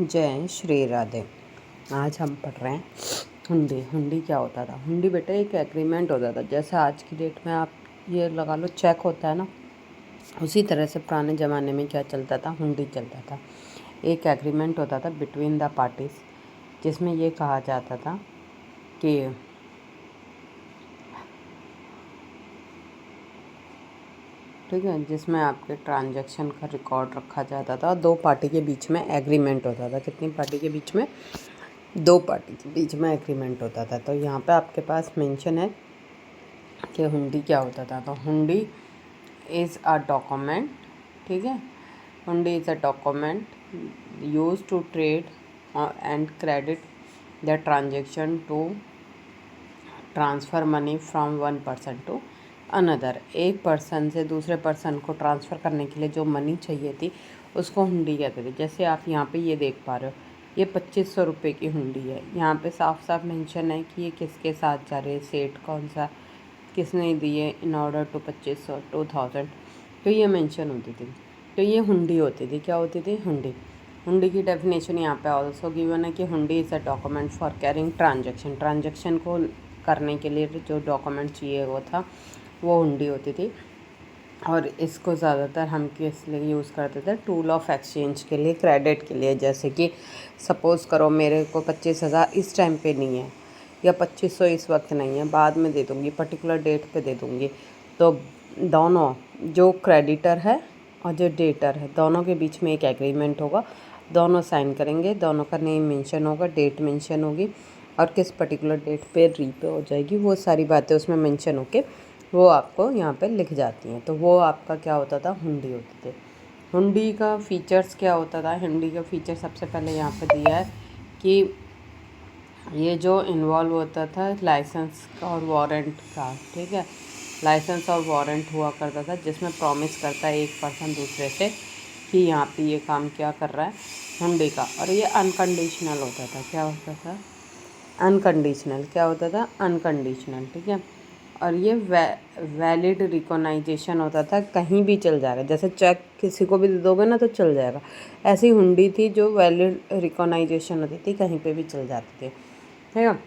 जय श्री राधे। आज हम पढ़ रहे हैं हुंडी। हुंडी क्या होता था? हुंडी बेटा एक एग्रीमेंट होता था। जैसे आज की डेट में आप ये लगा लो चेक होता है ना, उसी तरह से पुराने ज़माने में क्या चलता था, हुंडी चलता था। एक एग्रीमेंट होता था बिटवीन द पार्टीज़, जिसमें ये कहा जाता था कि ठीक है, जिसमें आपके ट्रांजैक्शन का रिकॉर्ड रखा जाता था। दो पार्टी के बीच में एग्रीमेंट होता था। कितनी पार्टी के बीच में? दो पार्टी के बीच में एग्रीमेंट होता था। तो यहाँ पे आपके पास मेंशन है कि हुंडी क्या होता था। तो हुंडी इज़ अ डॉक्यूमेंट, ठीक है, hundi is a document use to trade and credit the transaction to transfer money from one person to another. एक पर्सन से दूसरे पर्सन को ट्रांसफ़र करने के लिए जो मनी चाहिए थी उसको हुंडी कहते थे। जैसे आप यहाँ पे ये देख पा रहे हो, ये 2500 रुपये की हुंडी है। यहाँ पे साफ साफ मेंशन है कि ये किसके साथ जा रहे हैं, सेठ कौन सा, किसने दिए इन ऑर्डर टू 2500 2000। तो ये मेंशन होती थी। तो ये हुंडी होती थी। क्या होती थी? हुंडी। हुंडी की डेफिनेशन यहाँ पे ऑल्सो गिवन है कि हुंडी is a document for carrying transaction को करने के लिए जो डॉक्यूमेंट चाहिए वो था, वो हुंडी होती थी। और इसको ज़्यादातर हम किस लिए यूज़ करते थे? टूल ऑफ एक्सचेंज के लिए, क्रेडिट के लिए। जैसे कि सपोज़ करो मेरे को 25,000 इस टाइम पे नहीं है, या 2500 इस वक्त नहीं है, बाद में दे दूँगी, पर्टिकुलर डेट पे दे दूँगी। तो दोनों, जो क्रेडिटर है और जो डेटर है, दोनों के बीच में एक एग्रीमेंट होगा। दोनों साइन करेंगे, दोनों का नेम मेंशन होगा, डेट मेंशन होगी, और किस पर्टिकुलर डेट पे रीपे हो जाएगी, वो सारी बातें उसमें मेंशन होके वो आपको यहाँ पे लिख जाती हैं। तो वो आपका क्या होता था? हुंडी होती थी। हुंडी का फीचर्स क्या होता था? हुंडी का फीचर सबसे पहले यहाँ पे दिया है कि ये जो इन्वॉल्व होता था लाइसेंस और वारंट का, ठीक है, लाइसेंस और वारंट हुआ करता था, जिसमें प्रॉमिस करता है एक पर्सन दूसरे से कि यहाँ पे ये काम क्या कर रहा है, हुंडी का। और ये अनकंडीशनल होता था। क्या होता था? अनकंडीशनल। क्या होता था? अनकंडीशनल, ठीक है। और ये वैलिड रिकॉग्नाइजेशन होता था, कहीं भी चल जाएगा। जैसे चेक किसी को भी दे दोगे ना तो चल जाएगा, ऐसी हुंडी थी जो वैलिड रिकॉग्नाइजेशन होती थी, कहीं पे भी चल जाती थी, ठीक है।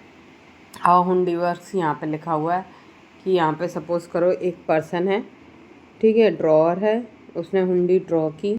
हाउ हुंडी वर्क्स यहाँ पे लिखा हुआ है कि यहाँ पे सपोज़ करो एक पर्सन है, ठीक है, ड्रॉअर है, उसने हुंडी ड्रॉ की।